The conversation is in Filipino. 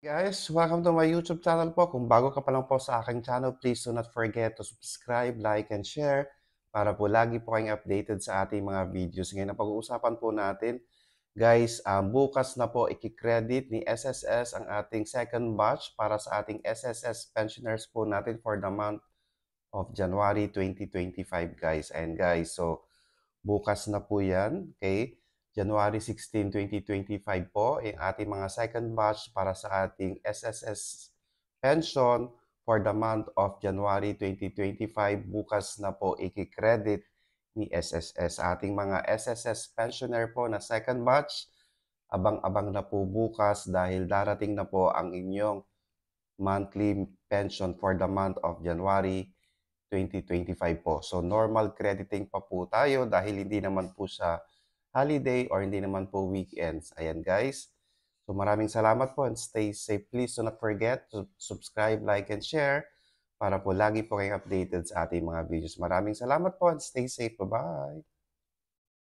Guys, welcome to my YouTube channel po. Kung bago ka pa lang po sa aking channel, please do not forget to subscribe, like, and share para po lagi po kayong updated sa ating mga videos. Ngayon, ang pag-uusapan po natin, guys, bukas na po i-credit ni SSS ang ating second batch para sa ating SSS pensioners po natin for the month of January 2025, guys. And guys, so bukas na po yan, okay? January 16, 2025 po, yung ating mga second batch para sa ating SSS pension for the month of January 2025. Bukas na po i-credit ni SSS. Ating mga SSS pensioner po na second batch, abang-abang na po bukas dahil darating na po ang inyong monthly pension for the month of January 2025 po. So normal crediting pa po tayo dahil hindi naman po sa holiday or hindi naman po weekends. Ayan guys. So maraming salamat po and stay safe. Please do not forget to subscribe, like, and share para po lagi po kayong updated sa ating mga videos. Maraming salamat po and stay safe. Bye-bye!